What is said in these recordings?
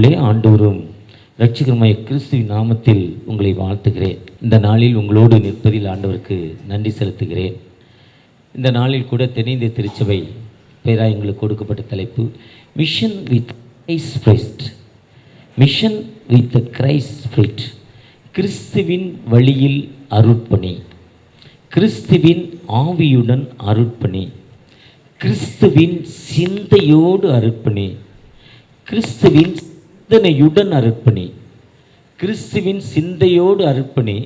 பிள்ளைகளே, ஆண்டவரும் இரட்சகருமாகிய கிறிஸ்துவின் நாமத்தில் உங்களை வாழ்த்துகிறேன். இந்த நாளில் உங்களோடு நிற்பதில் ஆண்டவருக்கு நன்றி செலுத்துகிறேன். இந்த நாளில் கூட தென்னிந்திய திருச்சபை பேராய் எங்களுக்கு கொடுக்கப்பட்ட தலைப்பு mission with Christ spirit. Mission with Christ spirit. கிறிஸ்துவின் வழியில் அருட்பணி, கிறிஸ்துவின் ஆவியுடன் அருட்பணி, கிறிஸ்துவின் சிந்தையோடு அருட்பணி, கிறிஸ்துவின் சிந்தனையுடன் அர்ப்பணி, கிறிஸ்துவின் சிந்தையோடு அர்ப்பணி,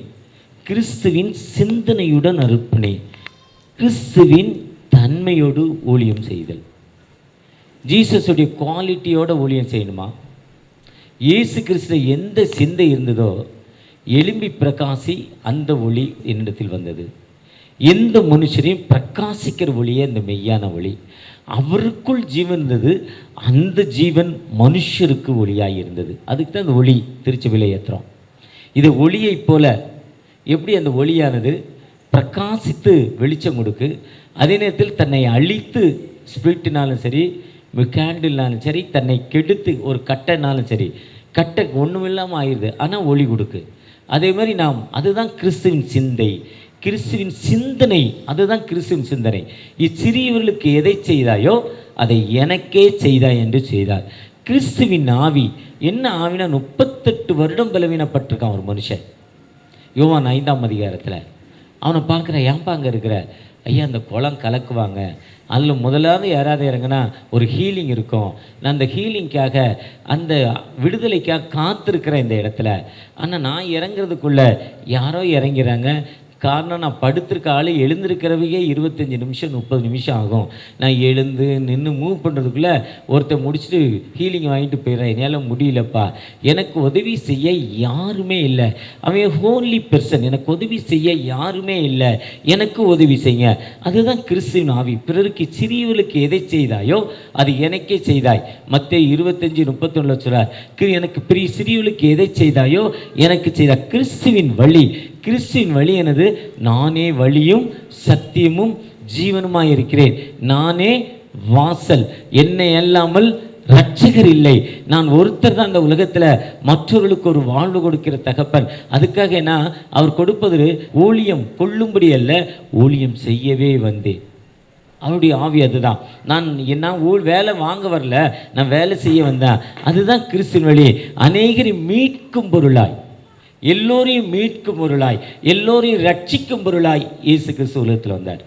கிறிஸ்துவின் சிந்தனையுடன் அர்ப்பணி, கிறிஸ்துவின் தன்மையோடு ஊழியம் செய்தல். ஜீசஸுடைய குவாலிட்டியோட ஊழியம் செய்யணுமா? இயேசு கிறிஸ்து எந்த சிந்தை இருந்ததோ எழும்பி பிரகாசி அந்த ஒளி என்னிடத்தில் வந்தது. எந்த மனுஷரையும் பிரகாசிக்கிற ஒளியே அந்த மெய்யான ஒளி. அவருக்குள் ஜீவன் இருந்தது, அந்த ஜீவன் மனுஷருக்கு ஒளியாக இருந்தது. அதுக்கு தான் அந்த ஒளி திருச்சபையில் ஏற்றுறோம். இது ஒளியை போல எப்படி அந்த ஒளியானது பிரகாசித்து வெளிச்சம் கொடுக்கு, அதே நேரத்தில் தன்னை அழித்து ஸ்பிரிட்டினாலும் சரி, கேண்டில்னாலும் சரி, தன்னை கெடுத்து ஒரு கட்டைனாலும் சரி, கட்டை ஒன்றும் இல்லாமல் ஆயிடுது, ஆனால் ஒளி கொடுக்கு. அதே மாதிரி நாம், அதுதான் கிறிஸ்துவின் சிந்தை, கிறிஸ்துவின் சிந்தனை, அதுதான் கிறிஸ்துவின் சிந்தனை. இச்சிறியவர்களுக்கு எதை செய்தாயோ அதை எனக்கே செய்தாய் என்று செய்தார். கிறிஸ்துவின் ஆவி என்ன ஆவினா, 38 வருடம் பலவீனப்பட்டிருக்கான் ஒரு மனுஷன். யோவான் 5ஆம் அதிகாரத்தில் அவனை பார்க்குற, ஏன்பா அங்கே இருக்கிற? ஐயா, அந்த குளம் கலக்குவாங்க, அதில் முதலாவது யாராவது இறங்கினா ஒரு ஹீலிங் இருக்கும், நான் அந்த ஹீலிங்காக அந்த விடுதலைக்காக காத்திருக்கிறேன் இந்த இடத்துல. ஆனால் நான் இறங்குறதுக்குள்ளே யாரோ இறங்கிறாங்க. காரணம், நான் படுத்திருக்க ஆள் எழுந்திருக்கிறவையே 25 நிமிஷம் 30 நிமிஷம் ஆகும். நான் எழுந்து நின்று மூவ் பண்ணுறதுக்குள்ளே ஒருத்தர் முடிச்சுட்டு ஹீலிங் வாங்கிட்டு போயிடுறேன். என்னால் முடியலப்பா, எனக்கு உதவி செய்ய யாருமே இல்லை. அவன் ஹோன்லி பெர்சன், எனக்கு உதவி செய்ய யாருமே இல்லை, எனக்கு உதவி செய்ய. அதுதான் கிறிஸ்துவின் ஆவி. பிறருக்கு சிறியவர்களுக்கு எதை செய்தாயோ அது எனக்கே செய்தாய். மத்தேயு 25:31 சொல்றார், எனக்கு சிறியவர்களுக்கு எதை செய்தாயோ எனக்கு செய்தாய். கிறிஸ்துவின் வழி, கிறிஸ்துவின் வழி எனது, நானே வழியும் சத்தியமும் ஜீவனுமாய் இருக்கிறேன், நானே வாசல், என்னை அல்லாமல் இரட்சகர் இல்லை, நான் ஒருத்தர் தான் அந்த உலகத்தில் மற்றவர்களுக்கு ஒரு வாழ்வு கொடுக்கிற தகப்பன். அதுக்காக என்ன, அவர் கொடுப்பது ஊழியம் கொள்ளும்படி அல்ல, ஊழியம் செய்யவே வந்தேன். அவருடைய ஆவி அதுதான். நான் வேலை வாங்க வரல, நான் வேலை செய்ய வந்தேன். அதுதான் கிறிஸ்துவின் வழி. அநேகரை மீட்கும் பொருளாய், எல்லோரையும் மீட்கும் பொருளாய், எல்லோரையும் ரட்சிக்கும் பொருளாய் இயேசு கிறிஸ்து உலகத்தில் வந்தார்.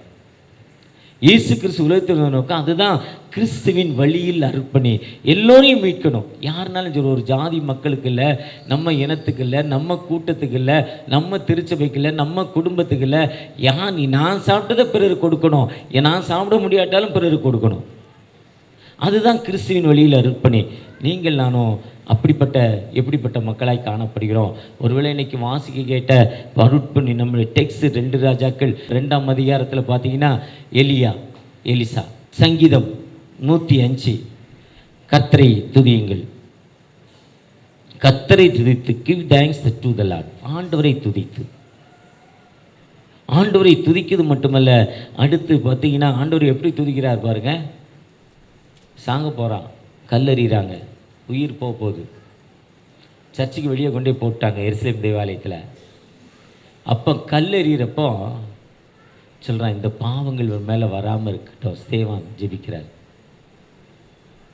இயேசு கிறிஸ்து உலகத்தில் நோக்கம் அதுதான், கிறிஸ்துவின் வழியில் அர்ப்பணி. எல்லோரையும் மீட்கணும். யாருனாலும் சரி, ஒரு ஜாதி மக்களுக்கு இல்லை, நம்ம இனத்துக்கு இல்லை, நம்ம கூட்டத்துக்கு இல்லை, நம்ம திருச்சபைக்கு இல்லை, நம்ம குடும்பத்துக்கு இல்லை. நான் சாப்பிட்டதை பிறருக்கு கொடுக்கணும், நான் சாப்பிட முடியாட்டாலும் பிறருக்கு கொடுக்கணும். அதுதான் கிறிஸ்துவின் வழியில் அர்ப்பணி. நீங்கள் நானும் எப்படிப்பட்ட மக்களாய் காணப்படுகிறோம்? ஒருவேளை இன்னைக்கு வாசிக்க கேட்ட அருட்பணி நம்மளுடைய டெக்ஸ்ட் 2 ராஜாக்கள் 2ஆம் அதிகாரத்தில் பார்த்தீங்கன்னா, எலிசா சங்கீதம் 105, கர்த்தரை துதியுங்கள், கர்த்தரை துதித்து, give thanks to the Lord, ஆண்டவரை துதித்து. ஆண்டவரை துதிக்கிறது மட்டுமல்ல, அடுத்து பார்த்தீங்கன்னா ஆண்டவர் எப்படி துதிக்கிறார் பாருங்க. சாங்க போகிறான், கல்லறிகிறாங்க, உயிர் போகுது, சர்ச்சுக்கு வெளியே கொண்டே போட்டாங்க எருசலேம் தேவாலயத்தில். அப்போ கல்லெறிகிறப்போ சொல்கிறான், இந்த பாவங்கள் மேலே வராமல் இருக்கட்டும். ஸ்தேவான் ஜெபிக்கிறார்.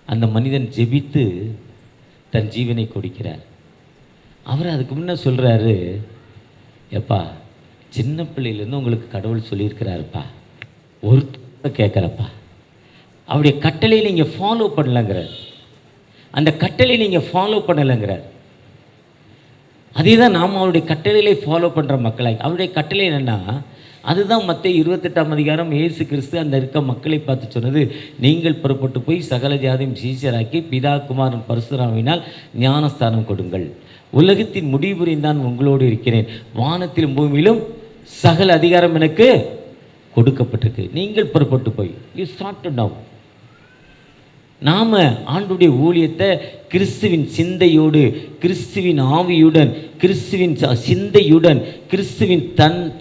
அந்த மனிதன் ஜெபித்து தன் ஜீவனை கொடுக்கிறார். அவர் அதுக்கு முன்னே சொல்கிறாரு, எப்பா, சின்ன பிள்ளையிலேருந்து உங்களுக்கு கடவுள் சொல்லியிருக்கிறாருப்பா, ஒருத்தர் கேட்குறப்பா, அவருடைய கட்டளையை நீங்கள் ஃபாலோ பண்ணலங்கிறார். அந்த கட்டளை நீங்கள் ஃபாலோ பண்ணலைங்கிறார். அதே தான் நாம் அவருடைய கட்டளைகளை ஃபாலோ பண்ணுற மக்களாய். அவருடைய கட்டளை என்னென்னா, அதுதான் மத்தேயு 28ஆம் அதிகாரம் இயேசு கிறிஸ்து அந்த இருக்க மக்களை பார்த்து சொன்னது, நீங்கள் புறப்பட்டு போய் சகல ஜாதியும் சீஷராக்கி பிதா குமாரன் பரிசுத்தராவினால் ஞானஸ்தானம் கொடுங்கள், உலகத்தின் முடிவுரைந்தான் உங்களோடு இருக்கிறேன், வானத்திலும் பூமியிலும் சகல அதிகாரம் எனக்கு கொடுக்கப்பட்டிருக்கு, நீங்கள் புறப்பட்டு போய். You start now. நாம் ஆண்டுடைய ஊழியத்தை கிறிஸ்துவின் சிந்தையோடு, கிறிஸ்துவின் ஆவியுடன், கிறிஸ்துவின் சிந்தையுடன், கிறிஸ்துவின்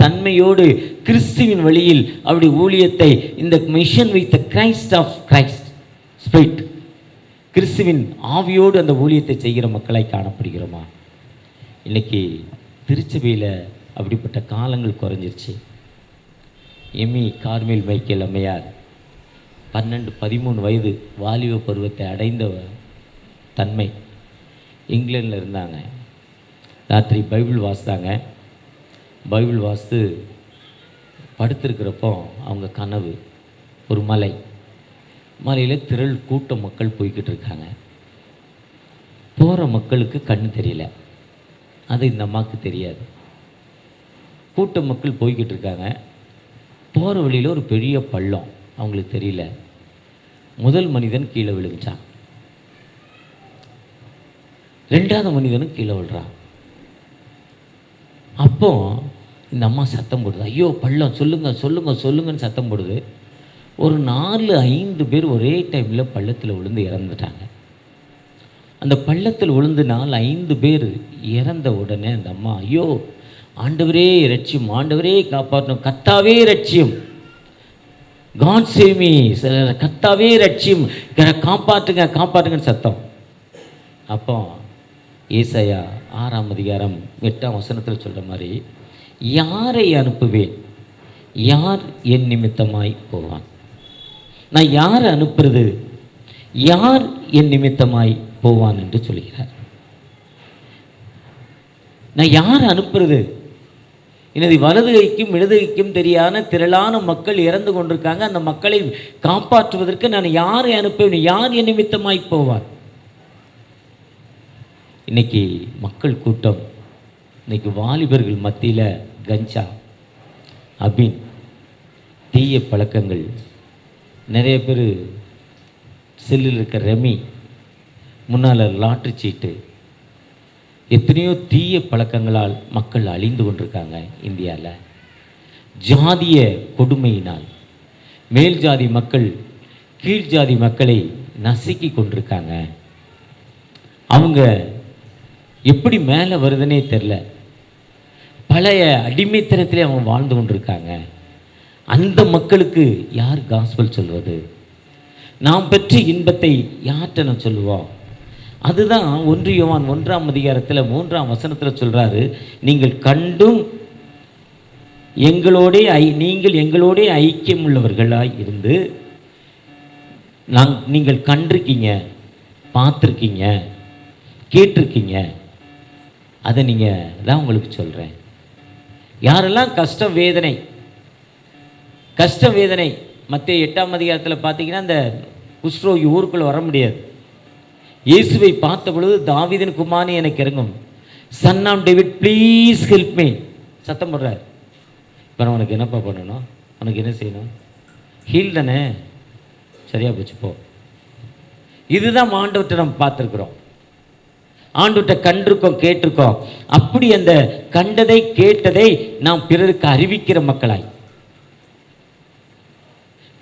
தன்மையோடு, கிறிஸ்துவின் வழியில் அவருடைய ஊழியத்தை, இந்த mission with the Christ of Christ spirit, கிறிஸ்துவின் ஆவியோடு அந்த ஊழியத்தை செய்கிற மக்களாய் காணப்படுகிறோமா? இன்றைக்கி திருச்சபையில் அப்படிப்பட்ட காலங்கள் குறைஞ்சிருச்சு. எம்மி கார்மேல் மைக்கேல் அம்மையார் 12-13 வயது வாலிப பருவத்தை அடைந்த தன்மை இங்கிலாண்டில் இருந்தாங்க. ராத்திரி பைபிள் வாசித்தாங்க. பைபிள் வாசித்து படுத்திருக்கிறப்போ அவங்க கனவு, ஒரு மலையில் திரள் கூட்ட மக்கள் போய்கிட்டு இருக்காங்க. போகிற மக்களுக்கு கண்ணு தெரியல, அது இந்த அம்மாவுக்கு தெரியாது. கூட்ட மக்கள் போய்கிட்டு இருக்காங்க. போகிற வழியில் ஒரு பெரிய பள்ளம், அவங்களுக்கு தெரியல. முதல் மனிதன் கீழே விழுந்துச்சான், 2வது மனிதனும் கீழே விழுறான். அப்போ இந்த அம்மா சத்தம் போடுது, ஐயோ பள்ளம், சொல்லுங்க சொல்லுங்க சொல்லுங்கன்னு சத்தம் போடுது. ஒரு 4-5 பேர் ஒரே டைமில் பள்ளத்தில் விழுந்து இறந்துட்டாங்க. அந்த பள்ளத்தில் விழுந்து 4-5 பேர் இறந்த உடனே அந்த அம்மா, ஐயோ ஆண்டவரே இரட்சியும், ஆண்டவரே காப்பாற்றணும், கர்த்தாவே இரட்சியும், காட் சேவ் மீ, கர்த்தாவே இரட்சியும், காப்பாற்றுங்க காப்பாற்றுங்கன்னு சத்தம். அப்போ ஏசாயா 6ஆம் அதிகாரம் 8ஆம் வசனத்தில் சொல்கிற மாதிரி, யாரை அனுப்புவேன், யார் என் நிமித்தமாய் போவான்? நான் யாரை அனுப்புறது, யார் என் நிமித்தமாய் போவான் என்று சொல்கிறார். நான் யாரை அனுப்புறது? எனது வலது கைக்கும் இடது கைக்கும் தெரியாத திரளான மக்கள் இறந்து கொண்டிருக்காங்க. அந்த மக்களை காப்பாற்றுவதற்கு நான் யாரை அனுப்புவேன், யார் என் நிமித்தமாய் போவான்? இன்னைக்கு மக்கள் கூட்டம், இன்னைக்கு வாலிபர்கள் மத்தியில் கஞ்சா, அபின், தீய பழக்கங்கள், நிறைய பேர் செல்லில் இருக்க ரெமி, முன்னால் லாட்ரி சீட்டு, எத்தனையோ தீய பழக்கங்களால் மக்கள் அழிந்து கொண்டிருக்காங்க. இந்தியாவில் ஜாதிய கொடுமையினால் மேல் ஜாதி மக்கள் கீழ் ஜாதி மக்களை நசுக்கி கொண்டிருக்காங்க. அவங்க எப்படி மேலே வருதுன்னே தெரில. பழைய அடிமைத்தனத்திலே அவங்க வாழ்ந்து கொண்டிருக்காங்க. அந்த மக்களுக்கு யார் காஸ்பல் சொல்வது? நாம் பெற்ற இன்பத்தை யார்கிட்ட நான் சொல்லுவோம்? அதுதான் 1 யோவான் 1ஆம் அதிகாரத்தில் 3ஆம் வசனத்தில் சொல்கிறாரு, நீங்கள் கண்டும் நீங்கள் எங்களோட ஐக்கியம் உள்ளவர்களாய் இருந்து, நீங்கள் கண்டிருக்கீங்க, பார்த்துருக்கீங்க, கேட்டிருக்கீங்க, அதை நீங்கள் தான் உங்களுக்கு சொல்கிறேன். யாரெல்லாம் கஷ்டம் வேதனை மத்தேயு 8ஆம் அதிகாரத்தில் பார்த்தீங்கன்னா, அந்த குஷ்ரோகி ஊருக்குள்ளே வர முடியாது. இயேசுவை பார்த்த பொழுது, தாவீதின் குமாரனே எனக்கு இறங்கும், son of David please help me சத்தம் போடுறார். இப்போ உனக்கு என்னப்பா பண்ணணும், உனக்கு என்ன செய்யணும்? ஹீல் தானே, சரியா போச்சு போ. இதுதான் ஆண்டவர்கிட்ட நம்ம பார்த்துருக்குறோம், ஆண்டவர்கிட்ட கண்டிருக்கோம், கேட்டிருக்கோம். அப்படி அந்த கண்டதை கேட்டதை நாம் பிறருக்கு அறிவிக்கிற மக்களாய்,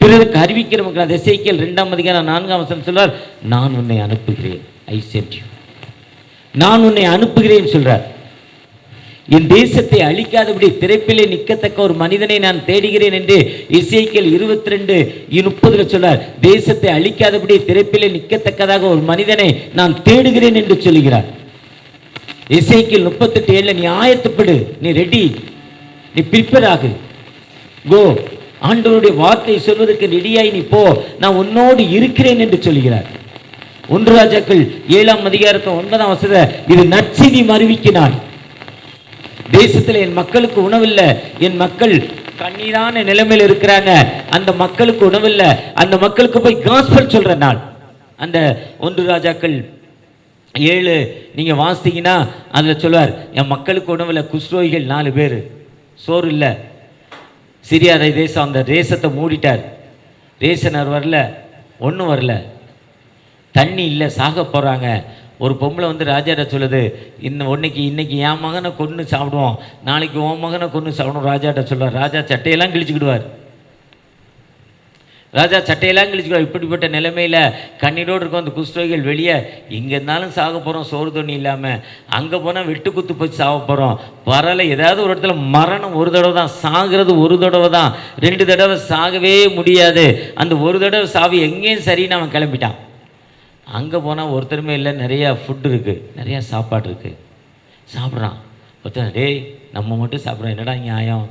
பிறருக்கு அறிவிக்கிற மக்கள். எசேக்கியேல் 2ஆம் அதிகாரம் 4ஆம் வசனம் சொல்றார், நான் உன்னை அனுப்புகிறேன், ஐ சென்ட் யூ, நான் உன்னை அனுப்புகிறேன் சொல்றார். என் தேசத்தை அழிக்காதபடி திரைப்பிலே நிற்கத்தக்க ஒரு மனிதனை நான் தேடுகிறேன் என்று எசேக்கியேல் 22:30 சொல்றார். தேசத்தை அழிக்காதபடி திரைப்பிலே நிற்கத்தக்கதாக ஒரு மனிதனை நான் தேடுகிறேன் என்று சொல்கிறார். எசேக்கியேல் 38:7 நீ ஆயத்தப்படு, நீ ரெடி, நீ ப்ரிப்பேர் ஆகு, கோ, ஆண்டவருடைய வார்த்தை சொல்வதற்கு ரெடியாய் நீ போ, நான் உன்னோடு இருக்கிறேன் என்று சொல்கிறார். 1 ராஜாக்கள் 7ஆம் அதிகாரத்தில் 9ஆம் வசனம், இது நற்செய்தி அறிவிக்கிறான். தேசத்தில் என் மக்களுக்கு உணவில்லை, என் மக்கள் கண்ணீரான நிலைமையில் இருக்கிறாங்க, அந்த மக்களுக்கு உணவில்லை, அந்த மக்களுக்கு போய் காஸ்பல் சொல்ற நாள். அந்த 1 ராஜாக்கள் 7 நீங்க வாசித்தீங்கன்னா அதில் சொல்வார், என் மக்களுக்கு உணவில்லை, குஷ்ரோகிகள் 4 பேர், சோறு இல்லை, சிரியா தேசம் அந்த தேசத்தை மூடிட்டார், ரேஷனர் வரல, ஒன்றும் வரல, தண்ணி இல்லை, சாக போகிறாங்க. ஒரு பொம்பளை வந்து ராஜாட்ட சொல்லுது, இன்னைக்கு என் மகனை கொன்று சாப்பிடுவோம், நாளைக்கு உன் மகனை கொன்று சாப்பிடுவோம் ராஜாட்ட சொல்லுவார். ராஜா சட்டையெல்லாம் கிழிச்சுக்கிடுவார், இப்படிப்பட்ட நிலைமையில் கண்ணீரோடு இருக்கும் அந்த குஷ்ரோகிகள். வெளியே இங்கே இருந்தாலும் சாக போகிறோம், சோறு தண்ணி இல்லாமல், அங்கே போனால் வெட்டு குத்து போய் சாக போகிறோம், பரவாயில்ல, ஏதாவது ஒரு இடத்துல மரணம் ஒரு தடவை தான், சாகிறது ஒரு தடவை தான், 2 தடவை சாகவே முடியாது, அந்த ஒரு தடவை சாவி எங்கேயும் சரின்னு அவன் கிளம்பிட்டான். அங்கே போனால் ஒருத்தருமே இல்லை, நிறையா ஃபுட்டு இருக்குது, நிறையா சாப்பாடு இருக்குது, சாப்பிட்றான். ஒருத்தன் டேய் நம்ம மட்டும் சாப்பிட்றோம், என்னடா நியாயம்,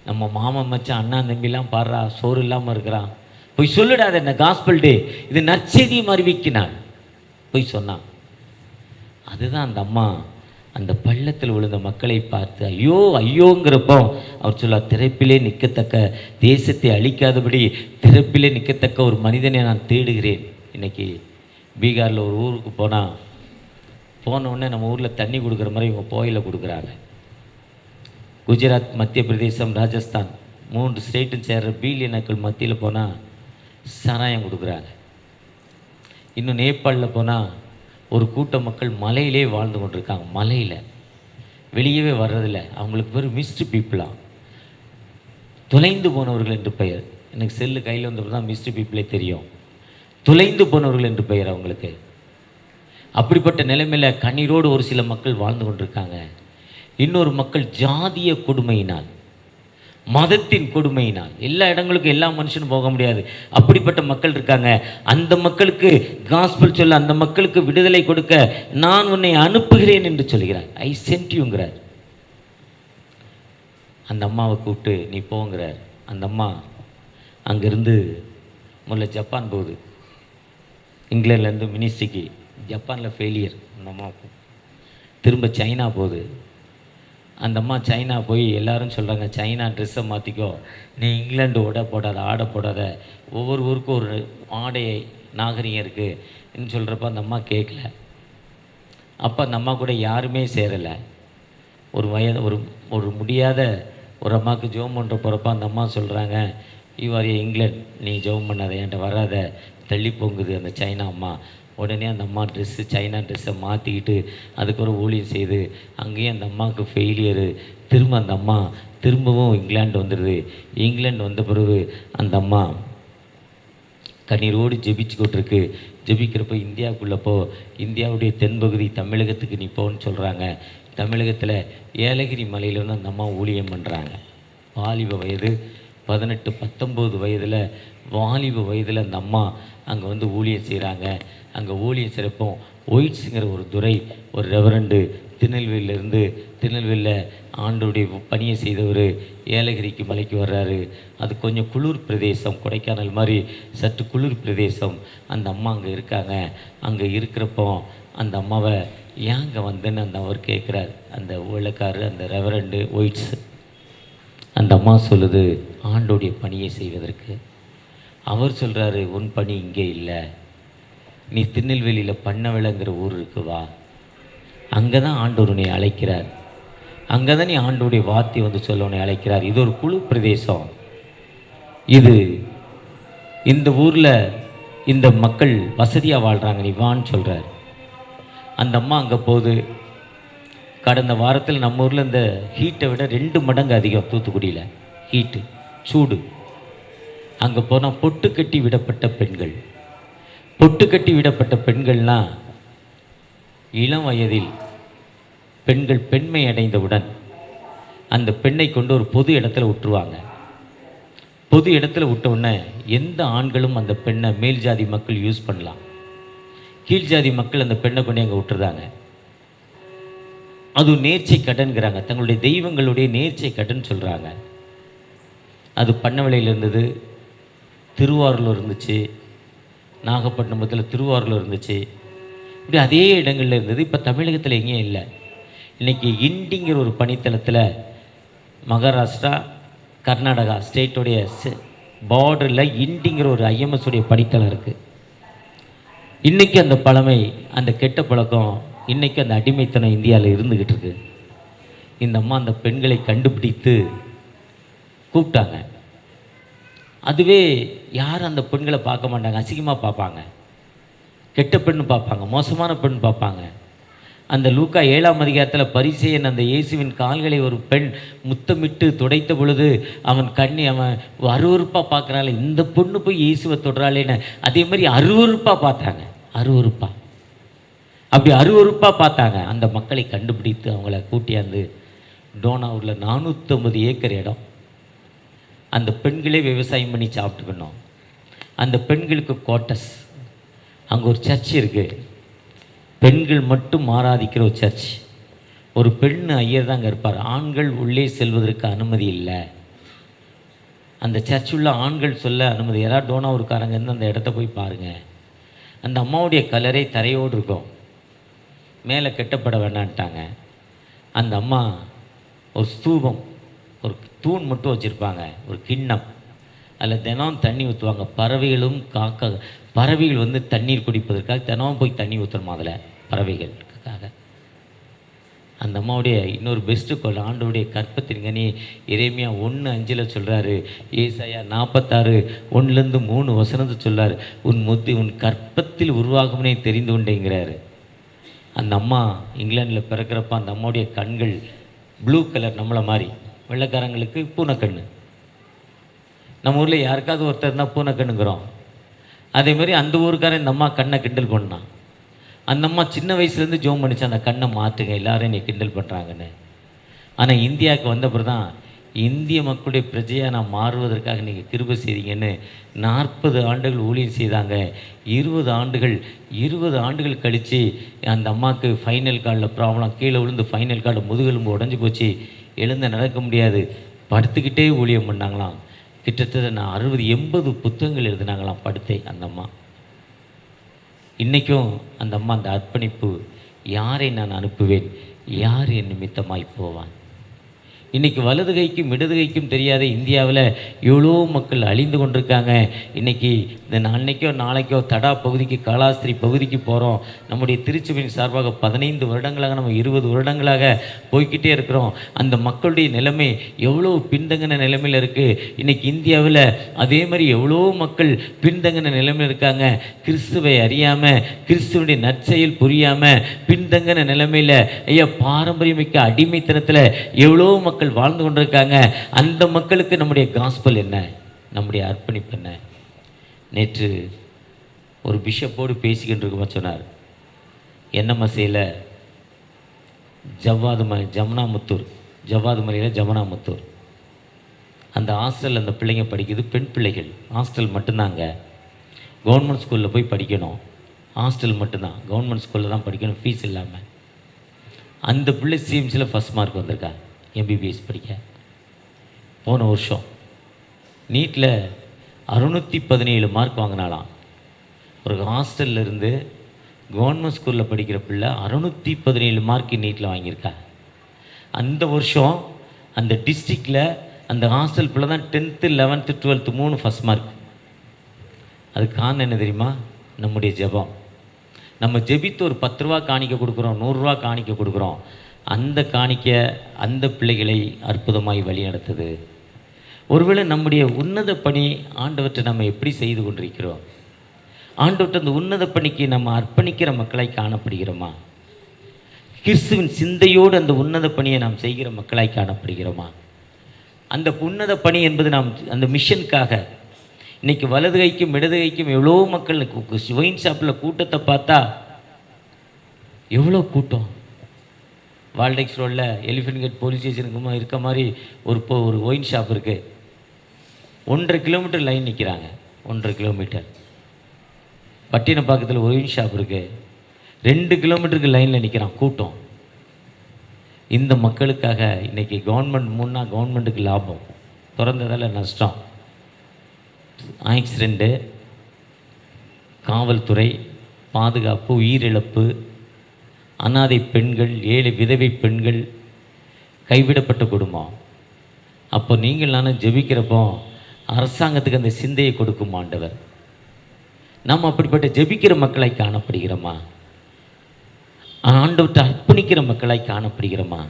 நம்ம மாமன் மச்சான் அண்ணா தம்பிலாம் பாடுறா சோறு இல்லாமல் இருக்கிறான், போய் சொல்லிடாத இந்த காஸ்பல் டே, இது நற்செய்தியும் அறிவிக்கினான். போய் சொன்னான். அதுதான் அந்த அம்மா அந்த பள்ளத்தில் விழுந்த மக்களை பார்த்து ஐயோ ஐயோங்கிறப்போ அவர் சொல்ல, திறப்பிலே நிற்கத்தக்க, தேசத்தை அழிக்காதபடி திறப்பிலே நிற்கத்தக்க ஒரு மனிதனை நான் தேடுகிறேன். இன்றைக்கி பீகாரில் ஒரு ஊருக்கு போனோடனே நம்ம ஊரில் தண்ணி கொடுக்குற மாதிரி இவங்க கோயிலில் கொடுக்குறாங்க. குஜராத், மத்திய பிரதேசம், ராஜஸ்தான் 3 ஸ்டேட்டும் சேர்ற பீலியனக்கள் மத்தியில் போனால் சாராயம் கொடுக்குறாங்க. இன்னும் நேபாளில் போனால் ஒரு கூட்ட மக்கள் மலையிலே வாழ்ந்து கொண்டிருக்காங்க. மலையில் வெளியவே வர்றதில்லை. அவங்களுக்கு பேர் மிஸ்டு பீப்புளாக, தொலைந்து போனவர்கள் என்று பெயர். எனக்கு செல்லு கையில் வந்தப்போ தான் மிஸ்டு பீப்புளே தெரியும். தொலைந்து போனவர்கள் என்று பெயர் அவங்களுக்கு. அப்படிப்பட்ட நிலைமையில் கண்ணீரோடு ஒரு சில மக்கள் வாழ்ந்து கொண்டிருக்காங்க. இன்னொரு மக்கள் ஜாதிய கொடுமையினால், மதத்தின் கொடுமையினால், எல்லா இடங்களுக்கும் எல்லா மனுஷனும் போக முடியாது, அப்படிப்பட்ட மக்கள் இருக்காங்க. அந்த மக்களுக்கு காஸ்பல் சொல்ல, அந்த மக்களுக்கு விடுதலை கொடுக்க நான் உன்னை அனுப்புகிறேன் என்று சொல்கிறார். I sent யூங்கிறார். அந்த அம்மாவை கூப்பிட்டு நீ போங்கிறார். அந்த அம்மா அங்கேருந்து முதல்ல ஜப்பான் போகுது. இங்கிலாந்துலேருந்து மினிஸ்ட்ரிக்கு, ஜப்பானில் ஃபெயிலியர். அந்த அம்மாவுக்கு திரும்ப சைனா போகுது. அந்த அம்மா சைனா போய் எல்லாரும் சொல்கிறாங்க, சைனா ட்ரெஸ்ஸை மாற்றிக்கோ, நீ இங்கிலாண்டு போடாத, ஆடை போடாத, ஒவ்வொரு ஊருக்கும் ஒரு ஆடை நாகரிகம் இருக்குதுன்னு சொல்கிறப்ப அந்த அம்மா கேட்கல. அப்போ அந்த அம்மா கூட யாருமே சேரலை. ஒரு முடியாத ஒரு அம்மாவுக்கு ஜெபம் பண்ணுற போகிறப்ப அந்த அம்மா சொல்கிறாங்க, இவர் இங்கிலாந்து, நீ ஜெபம் பண்ணாத, என்கிட்ட வராத, தள்ளி பொங்குது அந்த சைனா அம்மா. உடனே அந்த அம்மா சைனா ட்ரெஸ்ஸை மாற்றிக்கிட்டு அதுக்கு ஒரு ஊழியம் செய்து அங்கேயும் அந்த அம்மாவுக்கு ஃபெயிலியரு. திரும்ப அந்த அம்மா திரும்பவும் இங்கிலாந்து வந்துடுது. இங்கிலாந்து வந்த பிறகு அந்த அம்மா கண்ணீரோடு ஜெபிச்சுக்கிட்டு ஜெபிக்கிறப்போ இந்தியாவுக்குள்ளே இந்தியாவுடைய தென்பகுதி தமிழகத்துக்கு நீ போன்னு சொல்கிறாங்க. தமிழகத்தில் ஏலகிரி மலையில் வந்து அந்த அம்மா ஊழியம் பண்ணுறாங்க. வாலிப வயது 18, 19 வயதில், வாலிப வயதில் அந்த அம்மா அங்கே வந்து ஊழியம் செய்கிறாங்க. அங்கே ஊழியம் செய்கிறப்போ ஒயிட்ஸுங்கிற ஒரு துறை, ஒரு ரெவரண்டு திருநெல்வேலியில் ஆண்டோடைய பணியை செய்தவர் ஏலகிரிக்கு மலைக்கு வர்றாரு. அது கொஞ்சம் குளிர் பிரதேசம், கொடைக்கானல் மாதிரி சற்று குளிர் பிரதேசம். அந்த அம்மா அங்கே இருக்காங்க. அங்கே இருக்கிறப்போ அந்த அம்மாவை ஏங்க வந்தேன்னு அந்த அவர் கேட்குறார். அந்த வெள்ளக்காரு, அந்த ரெவரண்டு ஒயிட்ஸ். அந்த அம்மா சொல்லுது, ஆண்டோடைய பணியை செய்வதற்கு. அவர் சொல்கிறாரு, உன் பணி இங்கே இல்லை, நீ திருநெல்வேலியில் பண்ணவிளைங்கிற ஊர் இருக்கு, வா, அங்கே தான் ஆண்டவர் உன்னை அழைக்கிறார், அங்கே தான் நீ ஆண்டோடைய வார்த்தை வந்து சொல்ல உன்னை அழைக்கிறார். இது ஒரு குழு பிரதேசம், இந்த ஊரில் இந்த மக்கள் வசதியாக வாழ்கிறாங்க, நீ வான்னு சொல்கிறார். அந்த அம்மா அங்கே போகுது. கடந்த வாரத்தில் நம்ம ஊரில் இந்த ஹீட்டை விட 2 மடங்கு அதிகம் தூத்துக்குடியில் ஹீட்டு, சூடு. அங்கே போனால் பொட்டு கட்டி விடப்பட்ட பெண்கள்னால் இளம் வயதில் பெண்கள் பெண்மை அடைந்தவுடன் அந்த பெண்ணை கொண்டு ஒரு பொது இடத்துல விட்டுருவாங்க. பொது இடத்துல விட்டவுடனே எந்த ஆண்களும் அந்த பெண்ணை மேல் ஜாதி மக்கள் யூஸ் பண்ணலாம், கீழ் ஜாதி மக்கள் அந்த பெண்ணை கொண்டு அங்கே விட்டுருந்தாங்க. அது நேர்ச்சை கடன்கிறாங்க, தங்களுடைய தெய்வங்களுடைய நேர்ச்சை கடன் சொல்கிறாங்க. அது பண்ணவளையில் இருந்தது, திருவாரூரில் இருந்துச்சு, நாகப்பட்டினத்தில் திருவாரூரில் இருந்துச்சு, இப்படி அதே இடங்களில் இருந்தது. இப்போ தமிழகத்தில் எங்கேயும் இல்லை. இன்றைக்கி இண்டிங்கிற ஒரு பணித்தளத்தில் மகாராஷ்டிரா கர்நாடகா ஸ்டேட்டுடைய பார்டரில் இண்டிங்கிற ஒரு ஐஎம்எஸ் உடைய பணித்தளம் இருக்குது. இன்றைக்கி அந்த பழமை, அந்த கெட்ட பழக்கம், இன்றைக்கி அந்த அடிமைத்தனம் இந்தியாவில் இருந்துக்கிட்டு இருக்கு. இந்த அம்மா அந்த பெண்களை கண்டுபிடித்து கூப்பிட்டாங்க. அதுவே யாரும் அந்த பெண்களை பார்க்க மாட்டாங்க, அசிங்கமாக பார்ப்பாங்க, கெட்ட பெண்ணு பார்ப்பாங்க, மோசமான பெண் பார்ப்பாங்க. அந்த லூக்கா 7ஆம் அதிகாரத்தில் பரிசேயன் அந்த இயேசுவின் கால்களை ஒரு பெண் முத்தமிட்டு துடைத்த பொழுது அவன் அருவருப்பாக பார்க்குறாள், இந்த பொண்ணு போய் இயேசுவை தொடுறாளேன்னு. அதே மாதிரி அருவருப்பாக பார்த்தாங்க, அப்படி அருவருப்பாக பார்த்தாங்க. அந்த மக்களை கண்டுபிடித்து அவங்கள கூட்டியாந்து டோனாவூரில் 450 ஏக்கர் இடம், அந்த பெண்களே விவசாயம் பண்ணி சாப்பிட்டுக்கணும். அந்த பெண்களுக்கு கோட்டஸ், அங்கே ஒரு சர்ச் இருக்குது, பெண்கள் மட்டும் ஆராதிக்கிற ஒரு சர்ச். ஒரு பெண் ஐயர் தான் அங்கே இருப்பார். ஆண்கள் உள்ளே செல்வதற்கு அனுமதி இல்லை. அந்த சர்ச் உள்ள ஆண்கள் சொல்ல அனுமதி. யாராவது டோனாவூர்காரங்க இருந்து அந்த இடத்த போய் பாருங்கள். அந்த அம்மாவுடைய கலரே தரையோடு இருக்கும், மேலே கெட்டப்பட வேண்டான்ட்டாங்க. அந்த அம்மா ஒரு ஸ்தூபம், ஒரு தூண் மட்டும் வச்சுருப்பாங்க, ஒரு கிண்ணம். அதில் தினம் தண்ணி ஊற்றுவாங்க. பறவைகளும் பறவைகள் வந்து தண்ணீர் குடிப்பதற்காக தினம் போய் தண்ணி ஊற்றணுமா அதில் பறவைகளுக்காக. அந்த அம்மாவுடைய இன்னொரு பெஸ்ட்டு கொள் ஆண்டோடைய கற்பத்தின் கனி எரேமியா 1:5 சொல்கிறாரு. ஏசாயா 46:1-3 சொல்கிறார். உன் கற்பத்தில் உருவாகும்னே தெரிந்து கொண்டேங்கிறாரு. அந்த அம்மா இங்கிலாண்டில் பிறக்கிறப்ப அந்த அம்மாவுடைய கண்கள் ப்ளூ கலர், நம்மளை மாதிரி. வெள்ளைக்காரங்களுக்கு பூனைக்கண்ணு. நம்ம ஊரில் யாருக்காவது ஒருத்தர் இருந்தால் பூனைக்கண்ணுங்கிறோம். அதேமாதிரி அந்த ஊருக்காரன் இந்த அம்மா கண்ணை கிண்டல் பண்ணான். அந்த அம்மா சின்ன வயசுலேருந்து ஜோம் பண்ணிச்சு, அந்த கண்ணை மாற்றுங்க, எல்லோரும் என்னை கிண்டல் பண்ணுறாங்கன்னு. ஆனால் இந்தியாவுக்கு வந்தப்பறம் தான், இந்திய மக்களுடைய பிரஜையாக நான் மாறுவதற்காக நீங்கள் கிருபை செய்தீங்கன்னு 40 ஆண்டுகள் ஊழியம் செய்தாங்க. 20 ஆண்டுகள் கழித்து அந்த அம்மாவுக்கு ஃபைனல் காலில் ப்ராப்ளம், கீழே விழுந்து ஃபைனல் காலில் முதுகெலும்பு உடஞ்சி போச்சு, எழுந்து நடக்க முடியாது, படுத்துக்கிட்டே ஊழியம் பண்ணாங்களாம். கிட்டத்தட்ட நான் 60-80 புத்தகங்கள் எழுதினாங்களாம் படுத்தே அந்த அம்மா. இன்றைக்கும் அந்த அம்மா அந்த அர்ப்பணிப்பு, யாரை நான் அனுப்புவேன், யார் என் நிமித்தமாய் போவான். இன்றைக்கி வலது கைக்கும் இடது கைக்கும் தெரியாத இந்தியாவில் எவ்வளோ மக்கள் அழிந்து கொண்டிருக்காங்க. இன்றைக்கி இந்த அன்னைக்கோ நாளைக்கோ தடா பகுதிக்கு, காலாஸ்திரி பகுதிக்கு போகிறோம். நம்முடைய திருச்சபையின் சார்பாக 15 வருடங்களாக, நம்ம 20 வருடங்களாக போய்கிட்டே இருக்கிறோம். அந்த மக்களுடைய நிலைமை எவ்வளோ பின்தங்கின நிலைமையில் இருக்குது. இன்றைக்கி இந்தியாவில் அதே மாதிரி எவ்வளோ மக்கள் பின்தங்கின நிலைமையில் இருக்காங்க. கிறிஸ்துவை அறியாமல், கிறிஸ்துவனுடைய நற்செயல் புரியாமல் பின்தங்கின நிலைமையில், ஐயா பாரம்பரியமிக்க அடிமைத்தனத்தில் எவ்வளோ மக்கள் வாழ்ந்து கொண்டிருக்காங்க. அந்த மக்களுக்கு நம்முடைய காஸ்பல் என்ன, நம்முடைய அர்ப்பணிப்பு என்ன? நேற்று ஒரு பிஷப்போடு பேசிக்கிட்டு இருக்குமா சொன்னார். என்எம்எஸ்சியில் ஜவ்வாது மலையில் ஜமுனாமுத்தூர் அந்த ஹாஸ்டல், அந்த பிள்ளைங்க படிக்குது, பெண் பிள்ளைகள். ஹாஸ்டல் மட்டும்தாங்க, கவர்மெண்ட் ஸ்கூலில் போய் படிக்கணும். ஹாஸ்டல் மட்டும்தான், கவர்மெண்ட் ஸ்கூலில் தான் படிக்கணும், ஃபீஸ் இல்லாமல். அந்த பிள்ளை சிஎம்சியில் ஃபஸ்ட் மார்க் வந்திருக்கா, எம்பிபிஎஸ் படிக்க. போன வருஷம் நீட்டில் 617 மார்க் வாங்கினாலாம். ஒரு ஹாஸ்டலில் இருந்து கவர்மெண்ட் ஸ்கூலில் படிக்கிற பிள்ளை 617 மார்க் நீட்டில் வாங்கியிருக்கா. அந்த வருஷம் அந்த டிஸ்ட்ரிக்டில் அந்த ஹாஸ்டல் பிள்ளை தான் 10th 11th 12th 3 first mark. அதுக்கு காரணம் என்ன தெரியுமா? நம்முடைய ஜெபம். நம்ம ஜெபித்து ஒரு 10 ரூபா காணிக்க கொடுக்குறோம், 100 ரூபா காணிக்க கொடுக்குறோம். அந்த காணிக்க அந்த பிள்ளைகளை அற்புதமாய் வழி நடத்துது. ஒருவேளை நம்முடைய உன்னத பணி ஆண்டவற்றை நம்ம எப்படி செய்து கொண்டிருக்கிறோம்? ஆண்டவற்றை அந்த உன்னத பணிக்கு நம்ம அர்ப்பணிக்கிற மக்களாய் காணப்படுகிறோமா? கிறிஸ்துவின் சிந்தையோடு அந்த உன்னத பணியை நாம் செய்கிற மக்களாய் காணப்படுகிறோமா? அந்த உன்னத பணி என்பது நாம் அந்த மிஷனுக்காக. இன்றைக்கி வலது கைக்கும் இடது கைக்கும் எவ்வளோ மக்கள், ஒயின் ஷாப்பில் கூட்டத்தை பார்த்தா எவ்வளோ கூட்டம். வால்டெக்ஸ் ரோடில் எலிஃபென்ட் கேட் போலீஸ் ஸ்டேஷனுக்கு இருக்க மாதிரி ஒரு ஒயின் ஷாப் இருக்குது. 1.5 கிலோமீட்டர் லைன் நிற்கிறாங்க, 1.5 கிலோமீட்டர். பட்டினப்பாக்கத்தில் ஒயின் ஷாப் இருக்குது, 2 கிலோமீட்டருக்கு லைனில் நிற்கிறான் கூட்டம். இந்த மக்களுக்காக இன்றைக்கி கவர்மெண்ட் முன்னா கவர்மெண்ட்டுக்கு லாபம், திறந்ததால் நஷ்டம். ஆக்சிடெண்ட்டு, காவல்துறை, பாதுகாப்பு, உயிரிழப்பு, அனாதை பெண்கள், 7 விதவை பெண்கள், கைவிடப்பட்ட குடும்பம். அப்போ நீங்கள் நானும் ஜெபிக்கிறப்போ அரசாங்கத்துக்கு அந்த சிந்தையை கொடுக்கும் ஆண்டவர். நாம் அப்படிப்பட்ட ஜெபிக்கிற மக்களாய் காணப்படுகிறோமா? ஆண்டவர்கிட்ட அர்ப்பணிக்கிற மக்களாய் காணப்படுகிறோமா?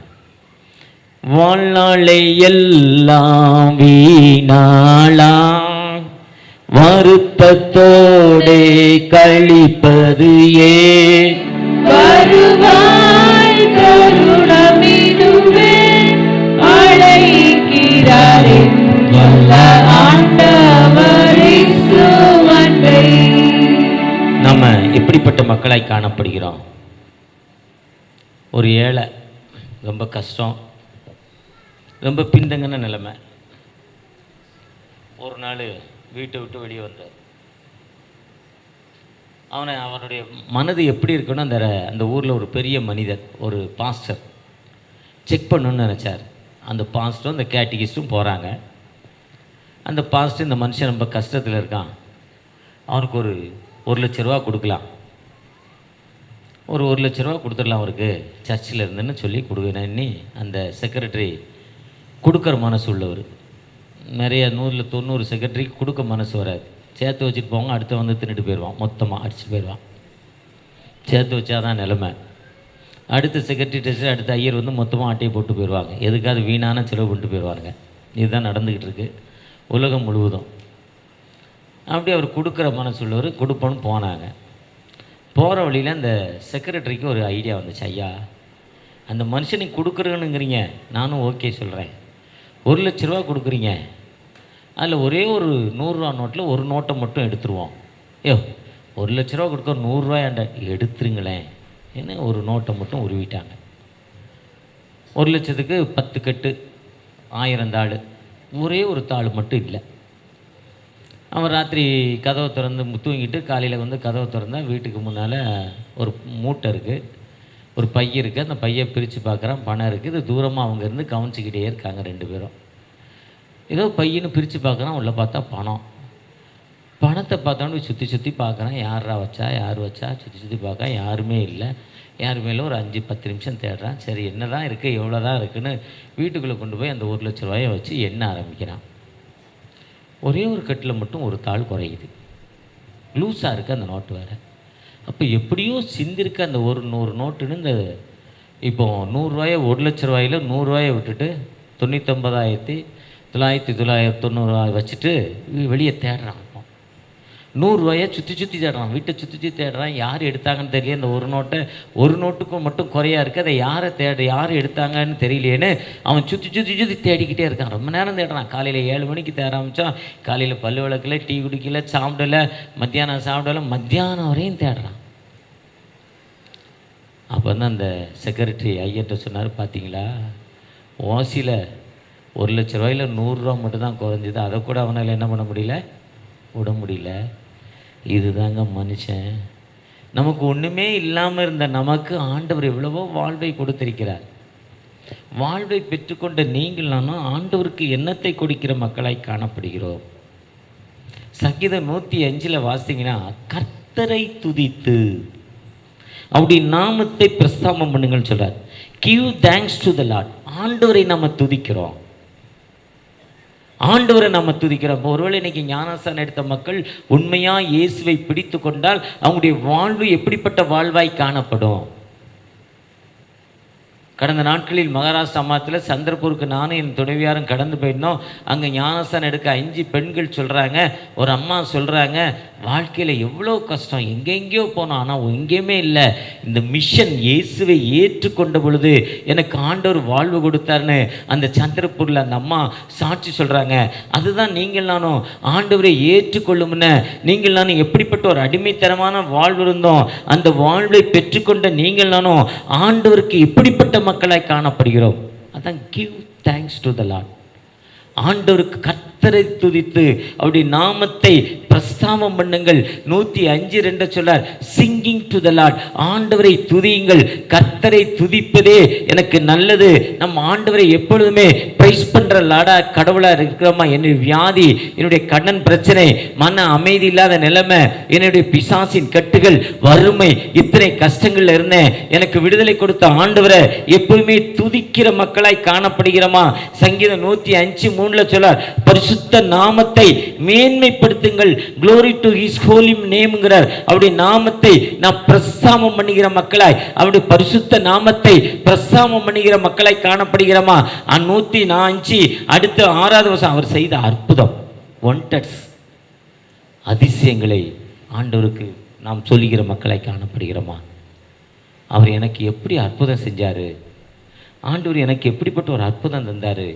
வாழ்நாளை எல்லாம் வீணாளா வருத்தத்தோடே கழிப்பது ஏன்? வருவாய் கருணமிதுவே அழைக்கிறாரே வல்ல ஆண்டவர் இயேசுவை. நம்ம எப்படிப்பட்ட மக்களாய் காணப்படுகிறோம்? ஒரு ஏழை, ரொம்ப கஷ்டம், ரொம்ப பின்தங்கின நிலைமை. ஒரு நாள் வீட்டை விட்டு வெளியே வந்தார். அவனுடைய மனது எப்படி இருக்குன்னு அந்த ஊரில் ஒரு பெரிய மனிதர், ஒரு பாஸ்டர் செக் பண்ணணுன்னு நினச்சார். அந்த பாஸ்டரும் அந்த கேட்டிகிஸ்ட்டும் போகிறாங்க. அந்த பாஸ்டர் இந்த மனுஷன் ரொம்ப கஷ்டத்தில் இருக்கான், அவனுக்கு ஒரு 1,00,000 கொடுக்கலாம், ஒரு 1,00,000 கொடுத்துடலாம் அவருக்கு சர்ச்சில் இருந்துன்னு சொல்லி கொடுக்கணுன்னு அந்த செக்ரட்டரி கொடுக்குற மனசு உள்ளவர். நிறைய 100-90 செக்ரட்டரிக்கு கொடுக்க மனசு வராது. சேர்த்து வச்சுட்டு போவாங்க, அடுத்த வந்து தின்னுட்டு போயிடுவான், மொத்தமாக அடிச்சுட்டு போயிடுவான். சேர்த்து வச்சா தான் நிலமை. அடுத்த செக்ரட்டரி டெஸ்ட் அடுத்த ஐயர் வந்து மொத்தமாக ஆட்டையை போட்டு போயிடுவாங்க, எதுக்காவது வீணான செலவு பண்ணிட்டு போயிடுவாங்க. இதுதான் நடந்துக்கிட்டு இருக்குது உலகம் முழுவதும். அப்படி அவர் கொடுக்குற மனசு உள்ளவர் கொடுப்போன்னு போனாங்க. போகிற வழியில் அந்த செக்ரட்டரிக்கு ஒரு ஐடியா வந்துச்சு. ஐயா, அந்த மனுஷனுக்கு கொடுக்குறேனுங்கிறீங்க, நானும் ஓகே சொல்கிறேன். 1,00,000 கொடுக்குறீங்க, அதில் ஒரே ஒரு 100 ரூபா நோட்டில் ஒரு நோட்டை மட்டும் எடுத்துருவோம். 1,00,000 கொடுக்க 100 ரூபாயாண்ட எடுத்துருங்களேன் என்ன ஒரு நோட்டை மட்டும் உருவிட்டாங்க. 1,00,000க்கு 10 கட்டு 1000 தாள், ஒரே ஒரு தாள் மட்டும் இல்லை. அவன் ராத்திரி கதவை திறந்து தூங்கிட்டு காலையில் வந்து கதவை திறந்தால் வீட்டுக்கு முன்னால் ஒரு மூட்டை இருக்குது, ஒரு பை இருக்குது. அந்த பையை பிரித்து பார்க்குறான், பணம் இருக்குது. இது தூரமாக அவங்க இருந்து கவனிச்சிக்கிட்டே இருக்காங்க 2 பேரும். ஏதோ பையன்னு பிரித்து பார்க்குறான், உள்ள பார்த்தா பணம். பணத்தை பார்த்தோன்னு சுற்றி சுற்றி பார்க்குறான், யாரா வச்சா யார் வச்சா, சுற்றி சுற்றி பார்க்க யாருமே இல்லை. யாருமே இல்லை. ஒரு 5-10 நிமிஷம் தேடுறான். சரி என்ன தான் இருக்குது, எவ்வளோ தான் இருக்குதுன்னு வீட்டுக்குள்ளே கொண்டு போய் அந்த 1,00,000 வச்சு எண்ண ஆரம்பிக்கிறான். ஒரே ஒரு கட்டில் மட்டும் ஒரு தாள் குறையுது, லூஸாக இருக்குது அந்த நோட்டு வேறு. அப்போ எப்படியோ சிந்திருக்க அந்த 100 நோட்டுன்னு இந்த இப்போ 100 ரூபாயை 1,00,000 100 ரூபாயை விட்டுட்டு 99,990 வச்சுட்டு வெளியே தேடுறான். 100 ரூபாயை சுற்றி சுற்றி தேடுறான், வீட்டை சுற்றி சுற்றி தேடுறான். யார் எடுத்தாங்கன்னு தெரியல. இந்த ஒரு நோட்டுக்கும் மட்டும் குறையா இருக்குது, அதை யார் எடுத்தாங்கன்னு தெரியலேன்னு அவன் சுற்றி சுற்றி சுற்றி தேடிக்கிட்டே இருக்கான். ரொம்ப நேரம் தேடுறான். காலையில் 7 மணிக்கு தேட ஆரம்பித்தான். காலையில் பல்லு விளக்கல, டீ குடிக்கல, சாப்பிடலை, மத்தியானம் சாப்பிடலை, மத்தியானம் வரையும் தேடுறான். அப்போ தான் அந்த செக்ரட்டரி ஐயர்கிட்ட சொன்னார், பார்த்தீங்களா ஓசியில் 1,00,000 100 ரூபா மட்டும் தான் குறைஞ்சிது, அதை கூட அவனால் என்ன பண்ண முடியல, விட முடியல. இதுதாங்க மனுஷன். நமக்கு ஒன்றுமே இல்லாமல் இருந்த நமக்கு ஆண்டவர் எவ்வளவோ வாழ்வை கொடுத்திருக்கிறார். வாழ்வை பெற்றுக்கொண்ட நீங்கள் நானும் ஆண்டவருக்கு எண்ணத்தை கொடுக்கிற மக்களாய் காணப்படுகிறோம். சங்கீதம் 105 வாசிங்கன்னா, கர்த்தரை துதித்து அப்படி நாமத்தை பிரஸ்தாபம் பண்ணுங்கன்னு சொல்றார். Give thanks to the Lord. ஆண்டவரை நம்ம துதிக்கிறோம், ஆண்டவரை நம்ம துதிக்கிறோம். ஒருவேளை இன்னைக்கு ஞானஸ்நானம் எடுத்த மக்கள் உண்மையாக இயேசுவை பிடித்து கொண்டால் அவங்களுடைய வாழ்வு எப்படிப்பட்ட வாழ்வாய் காணப்படும்? கடந்த நாட்களில் மகாராஷ்டிரா மாவட்டத்தில் சந்திரபூருக்கு நானும் என் துணைவியாரும் கடந்து போயிருந்தோம். அங்கே ஞானஸ்நானம் எடுக்க 5 பெண்கள் சொல்கிறாங்க, ஒரு அம்மா சொல்கிறாங்க, வாழ்க்கையில் எவ்வளோ கஷ்டம், எங்கெங்கேயோ போனோம், ஆனால் எங்கேயுமே இல்லை. இந்த மிஷன் இயேசுவை ஏற்றுக்கொண்ட பொழுது எனக்கு ஆண்டவர் வாழ்வு கொடுத்தாருன்னு அந்த சந்திரபூரில் அந்த அம்மா சாட்சி சொல்கிறாங்க. அதுதான் நீங்கள் நானும் ஆண்டவரை ஏற்றுக்கொள்ளும்னு நீங்கள் நானும் எப்படிப்பட்ட ஒரு அடிமைத்தனமான வாழ்வு இருந்தோம், அந்த வாழ்வை பெற்றுக்கொண்ட நீங்கள் நானும் ஆண்டவருக்கு எப்படிப்பட்ட மக்களாய் காணப்படுகிறோம். அதான் give thanks to the Lord. ஆண்டவருக்கு கர்த்தரை துதித்து அப்படி நாமத்தை பிரஸ்தாபம் பண்ணுங்கள். 105:2 சொல்லார், சிங்கிங் டு த லார்ட். ஆண்டவரை துதியுங்கள். கர்த்தரை துதிப்பதே எனக்கு நல்லது. நம்ம ஆண்டவரை எப்பொழுதுமே பிரைஸ் பண்ற லாடா கடவுளா இருக்கிறோமா? என்னுடைய வியாதி, என்னுடைய கடன் பிரச்சனை, மன அமைதி இல்லாத நிலைமை, என்னுடைய பிசாசின் கட்டுகள், வறுமை, இத்தனை கஷ்டங்கள்ல இருந்தேன், எனக்கு விடுதலை கொடுத்த ஆண்டவரை எப்பவுமே துதிக்கிற மக்களாய் காணப்படுகிறோமா? சங்கீதம் 105:3 சொல்லார், பரிசுத்த நாமத்தை மேன்மைப்படுத்துங்கள். glory to his holy nameங்கிறார். அவருடைய நாமத்தை நாம் பிரஸ்தாபம் பண்ணுகிற மக்களாய், அவருடைய பரிசுத்த நாமத்தை பிரஸ்தாபம் பண்ணுகிற மக்களாய் காணப்படுகிறோமா? 105 அடுத்து 6வது வசனம், அவர் செய்த அற்புதம், ஒண்டர்ஸ், அதிசயங்களை ஆண்டவருக்கு நாம் சொல்லுகிற மக்களாய் காணப்படுகிறோமா? அவர் எனக்கு எப்படி அற்புதம் செஞ்சாரு, ஆண்டவர் எனக்கு எப்படிப்பட்ட ஒரு அற்புதம் தந்தாரு,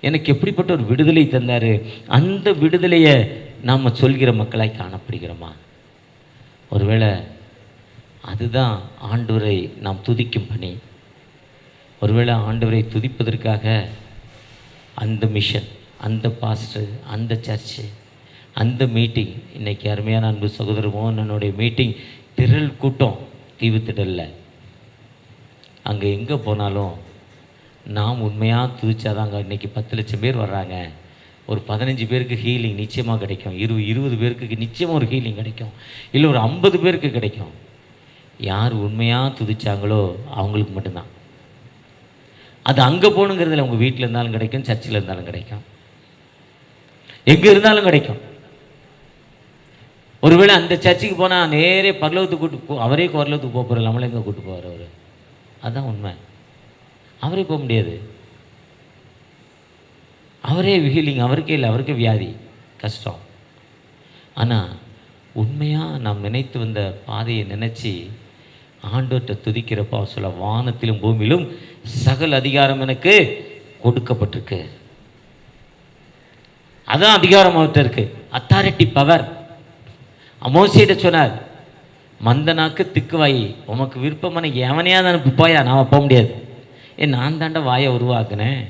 எனக்கு எப்படிப்பட்ட ஒரு விடுதலை தந்தார், அந்த விடுதலையை நாம் சொல்கிற மக்களாய் காணப்படுகிறோமா? ஒருவேளை அதுதான் ஆண்டவரை நாம் துதிக்கும் பணி. ஒருவேளை ஆண்டவரை துதிப்பதற்காக அந்த மிஷன், அந்த பாஸ்டர், அந்த சர்ச்சு, அந்த மீட்டிங் இன்றைக்கி அருமையான அன்பு சகோதர மோகனனுடைய மீட்டிங் திரள் கூட்டம் தீவுத்திடலில். அங்கே எங்கே போனாலும் நாம் உண்மையாக துதிச்சாதான் அங்கே இன்றைக்கி 10 லட்சம் பேர் வர்றாங்க. ஒரு 15 பேருக்கு ஹீலிங் நிச்சயமாக கிடைக்கும். 20 பேருக்கு நிச்சயமாக ஒரு ஹீலிங் கிடைக்கும். இல்லை ஒரு 50 பேருக்கு கிடைக்கும். யார் உண்மையாக துதிச்சாங்களோ அவங்களுக்கு மட்டும்தான் அது. அங்கே போகணுங்கிறதுல உங்கள் வீட்டில் இருந்தாலும் கிடைக்கும், சர்ச்சில் இருந்தாலும் கிடைக்கும், எங்கே இருந்தாலும் கிடைக்கும். ஒருவேளை அந்த சர்ச்சுக்கு போனால் நேரே பரலோகத்துக்கு அவரே பரலோகத்துக்கு போக போகிறார், நம்மளே எங்கே கூப்பிட்டு போவார் அவர். அதுதான் உண்மை. அவரே போக முடியாது. அவரே ஹீலிங் அவருக்கே இல்லை, அவருக்கே வியாதி கஷ்டம். ஆனால் உண்மையாக நாம் நினைத்து வந்த பாதையை நினச்சி ஆண்டவர்கிட்ட துதிக்கிறப்போ சொல்ல, வானத்திலும் பூமியிலும் சகல அதிகாரம் எனக்கு கொடுக்கப்பட்டிருக்கு. அதான் அதிகாரம் அவர்கிட்ட இருக்கு, அத்தாரிட்டி, பவர். மோசேட்ட சொன்னார், மந்தனாக்கு திக்குவாயி, உமக்கு விருப்பமான எவனையாவது அனுப்பி போயா, நான் போக முடியாது. நான் தாண்ட வாயை உருவாக்குனேன்,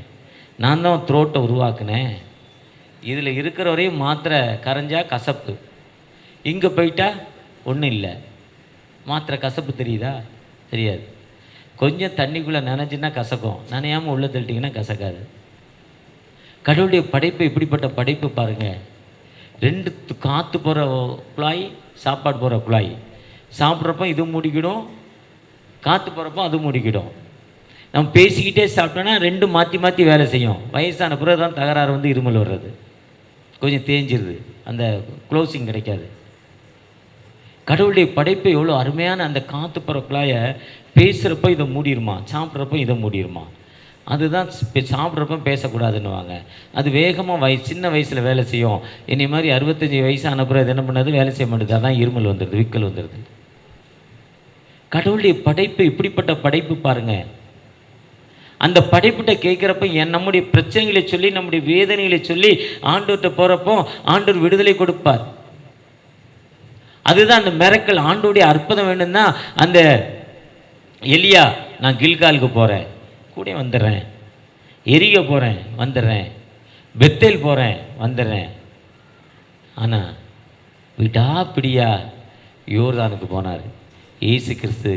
நான் தான் த்ரோட்டை உருவாக்குனேன். இதில் இருக்கிறவரையும் மாத்திரை கரைஞ்சா கசப்பு, இங்கே போயிட்டா ஒன்றும் இல்லை. மாத்திரை கசப்பு தெரியுதா? தெரியாது. கொஞ்சம் தண்ணிக்குள்ளே நனைஞ்சுன்னா கசக்கும், நனையாமல் உள்ளே தள்ளிட்டிங்கன்னா கசக்காது. கடவுளுடைய படைப்பு இப்படிப்பட்ட படைப்பு பாருங்கள். 2 காற்று போகிற குழாய், சாப்பாடு போகிற குழாய். சாப்பிட்றப்போ இது மூடிக்கிடும், காற்று போகிறப்போ அது மூடிக்கிடும். நம்ம பேசிக்கிட்டே சாப்பிட்டோன்னா 2 மாற்றி மாற்றி வேலை செய்யும். வயசான பிறகு தான் தகராறு வந்து இருமல் வர்றது, கொஞ்சம் தேஞ்சிருது, அந்த க்ளோசிங் கிடைக்காது. கடவுளுடைய படைப்பு எவ்வளோ அருமையான அந்த காற்று போகிற குழாயை பேசுகிறப்போ இதை மூடிடுமா, சாப்பிட்றப்போ இதை மூடிடுமா. அதுதான் சாப்பிட்றப்ப பேசக்கூடாதுன்னுவாங்க. அது வேகமாக சின்ன வயசில் வேலை செய்யும். என்னை மாதிரி 65 வயசு அனுப்புறது இது என்ன பண்ணது, வேலை செய்ய மாட்டேது. அதான் இருமல் வந்துடுது, விக்கல் வந்துடுது. கடவுளுடைய படைப்பு இப்படிப்பட்ட படைப்பு பாருங்கள். அந்த படைப்புகிட்ட கேட்குறப்ப நம்முடைய பிரச்சனைகளை சொல்லி, நம்முடைய வேதனைகளை சொல்லி ஆண்டவர்கிட்ட போகிறப்போ ஆண்டவர் விடுதலை கொடுப்பார். அதுதான் அந்த மிரக்கல். ஆண்டவருடைய அற்புதம் வேணும்னா அந்த எலியா, நான் கில்காலுக்கு போகிறேன், கூட வந்துடுறேன், எரிக போகிறேன் வந்துடுறேன், பெத்தேல் போகிறேன் வந்துடுறேன். ஆனால் விடாப்பிடியா யோர்தானுக்கு போனார். இயேசு கிறிஸ்து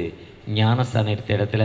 ஞானஸ்தானம் எடுத்த இடத்துல,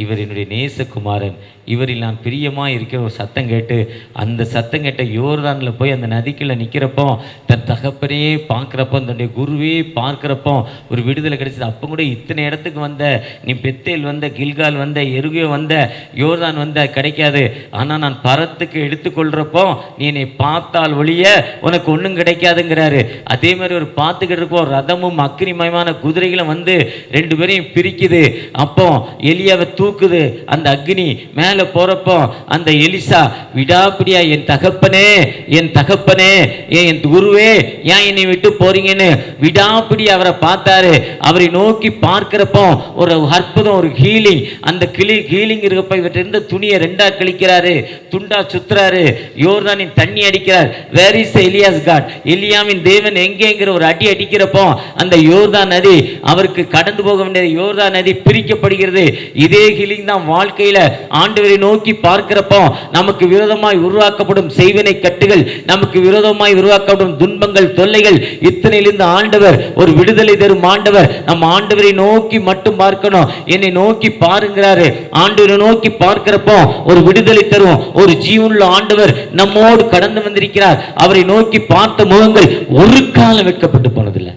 இவர் என்னுடைய நேசகுமாரன், இவரில் நான் பிரியமாக இருக்கிற ஒரு சத்தம் கேட்டு, அந்த சத்தம் கேட்ட யோர்தானில் போய் அந்த நதிக்குள்ளே நிற்கிறப்போ, தன் தகப்பனே பார்க்குறப்போ, தன்னுடைய குருவே பார்க்குறப்போ ஒரு விடுதலை கிடைச்சது. அப்போ கூட இத்தனை இடத்துக்கு வந்த நீ, பெத்தேல் வந்த, கில்கால் வந்த, எருகே வந்த, யோர்தான் வந்த, கிடைக்காது. ஆனால் நான் பரத்துக்கு எடுத்துக்கொள்கிறப்போ நீ என்னை பார்த்தால் ஒழிய உனக்கு ஒன்றும் கிடைக்காதுங்கிறாரு. அதே மாதிரி ஒரு பார்த்துக்கிட்டு இருப்போம், ரதமும் அக்னிமயமான குதிரைகளும் வந்து 2 பேரையும் பிரிக்குது. அப்போ எலியாவை தூக்குது அந்த அக்னி. மேலே போறப்போ அந்த எலிசா விடாப்பிடியா, என் தகப்பனே, என் தகப்பனே, என் குருவே, ஏன் என்னை விட்டு போறீங்கன்னு விடாப்பிடி அவரை பார்த்தாரு. அவரை நோக்கி பார்க்கிறப்போ ஒரு அற்புதம், ஒரு ஹீலிங். அந்த ஹீலிங் இருக்கப்ப இவற்றை இருந்த துணியை 2ஆ கிழிக்கிறாரு, துண்டா சுத்துறாரு, யோர்தானின் தண்ணி அடிக்கிறார். வேர் இஸ் எலியாஸ் காட், எலியாவின் தேவன் எங்கேங்கிற ஒரு அடி அடிக்கிறப்போ அந்த யோர்தான் நதி, அவருக்கு கடந்து போக வேண்டிய யோர்தான் நதி பிரிக்கப்படுகிறது. இதே ஹீலிங் தான் வாழ்க்கையில ஆண்டவரை நோக்கி பார்க்கிறப்போ நமக்கு விரோதமாய் உருவாக்கப்படும் செய்வினை கட்டுகள், நமக்கு விரோதமாய் உருவாக்கப்படும் துன்பங்கள், தொல்லைகள், இத்தனையிலிருந்து ஆண்டவர் ஒரு விடுதலை தரும் ஆண்டவர். நம்ம ஆண்டவரை நோக்கி மட்டும் பார்க்கணும். என்னை நோக்கி பாருங்கிறாரு. ஆண்டவரை நோக்கி பார்க்கிறப்போ ஒரு விடுதலை தரும் ஒரு ஜீவனுள்ள ஆண்டவர் நம்மோடு கடந்து வந்திருக்கிறார். அவரை நோக்கி பார்த்த முகங்கள் ஒரு காலம் வெட்கப்பட்டு போனதில்லை.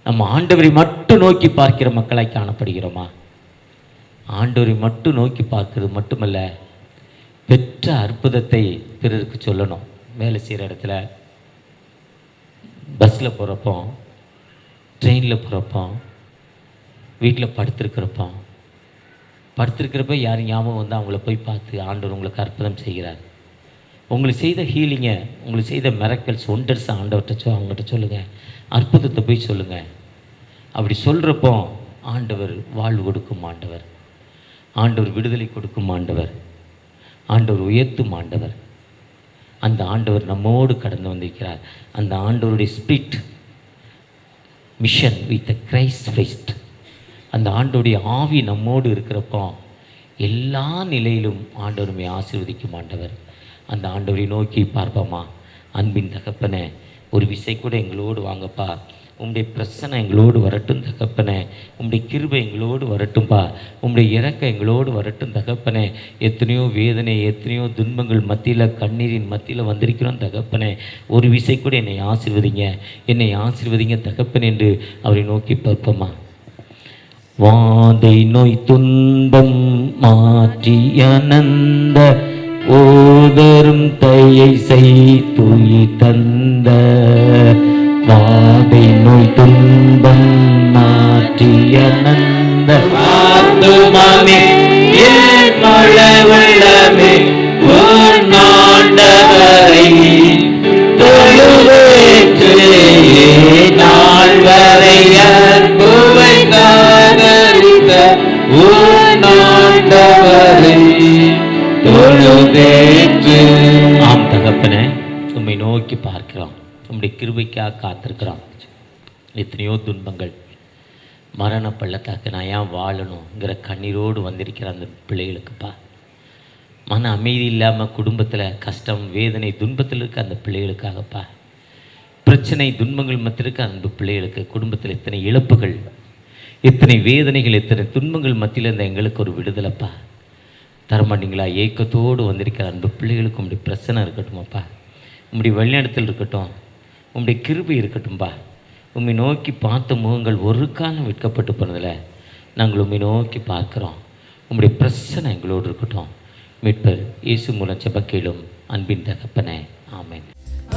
நம்ம ஆண்டவரை மட்டும் நோக்கி பார்க்கிற மக்களாய் காணப்படுகிறோமா? ஆண்டவரை மட்டும் நோக்கி பார்க்கிறது மட்டுமல்ல, பெற்ற அற்புதத்தை பிறருக்கு சொல்லணும். வேலை செய்கிற இடத்துல, பஸ்ஸில் போகிறப்போ, ட்ரெயினில் போகிறப்போ, வீட்டில் படுத்திருக்கிறப்ப யாரும் ஞாபகம் வந்து அவங்கள போய் பார்த்து ஆண்டவர் உங்களுக்கு அற்புதம் செய்கிறார். உங்களுக்கு செய்த ஹீலிங்கை, உங்களுக்கு செய்த மிரக்கல்ஸ், ஒண்டர்ஸ் ஆண்டவர்கிட்ட அவங்ககிட்ட சொல்லுங்கள். அற்புதத்தை போய் சொல்லுங்கள். அப்படி சொல்கிறப்போ ஆண்டவர் வாழ்வு கொடுக்கும் ஆண்டவர், ஆண்டவர் விடுதலை கொடுக்கும் ஆண்டவர், ஆண்டவர் உயர்த்தும் ஆண்டவர். அந்த ஆண்டவர் நம்மோடு கடந்து வந்திருக்கிறார். அந்த ஆண்டவருடைய spirit mission with Christ first, அந்த ஆண்டவருடைய ஆவி நம்மோடு இருக்கிறப்போ எல்லா நிலையிலும் ஆண்டவர் நம்மை ஆசீர்வதிக்கும் ஆண்டவர். அந்த ஆண்டவரை நோக்கி பார்ப்போமா? அன்பின் தகப்பனே, ஒரு விசை கூட எங்களோடு வாங்கப்பா. உம்முடைய பிரசனை எங்களோடு வரட்டும் தகப்பனே. உம்முடைய கிருபை எங்களோடு வரட்டும்பா. உம்முடைய இரக்கம் எங்களோடு வரட்டும் தகப்பனே. எத்தனையோ வேதனை, எத்தனையோ துன்பங்கள் மத்தியில், கண்ணீரின் மத்தியில் வந்திருக்கிறோம் தகப்பனே. ஒரு விசை கூட என்னை ஆசீர்வதிங்க, என்னை ஆசீர்வதிங்க தகப்பனே என்று அவரை நோக்கி பார்ப்போமா. வாதை நோய் துன்பம் மாற்றி அனந்த ஓதரும் தையை செய்துயி தந்த, வாதை நோய் துன்பம் மாற்றி அனந்த ஆத்துமாவே என் மழவெள்ளமே உன் ஆண்டவரை தொழுவேற்று நாள் வரை அன்புவை காதலித்த உன் ஆண்டவரை தொழுவேற்று. ஆம் தகப்பனே, உம்மை நோக்கி பார்க்கிறோம், உம்முடைய கிருபைக்காக காத்திருக்கிறோம். எத்தனையோ துன்பங்கள், மரண பள்ளத்தாக்கு நான் ஏன் வாழணுங்கிற கண்ணீரோடு வந்திருக்கிற அந்த பிள்ளைகளுக்குப்பா, மன அமைதி இல்லாமல் குடும்பத்தில் கஷ்டம், வேதனை, துன்பத்தில் இருக்க அந்த பிள்ளைகளுக்காகப்பா, பிரச்சனை, துன்பங்கள் மத்தியிருக்க அந்த பிள்ளைகளுக்கு, குடும்பத்தில் எத்தனை இழப்புகள், எத்தனை வேதனைகள், எத்தனை துன்பங்கள் மத்தியில் இருந்த எங்களுக்கு ஒரு விடுதலைப்பா தரமாட்டீங்களா? ஏக்கத்தோடு வந்திருக்கிற அந்த பிள்ளைகளுக்கு உங்களுடைய பிரச்சனை இருக்கட்டுமாப்பா, உங்களுடைய வழிநடத்தல் இருக்கட்டும், உங்களுடைய கிருபை இருக்கட்டும்பா. உண்மை நோக்கி பார்த்த முகங்கள் ஒரு காலம் விற்கப்பட்டு போனதில்லை. நாங்கள் உண்மை நோக்கி பார்க்குறோம். உங்களுடைய பிரச்சனை எங்களோடு இருக்கட்டும். மீட்பர் இயேசு மூலம் ஜெப கேளும் அன்பின் தகப்பனே, ஆமென்.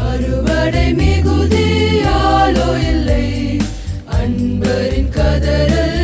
அறுவடை மிகுதியாலோ இல்லை, அன்பரின் கதறல்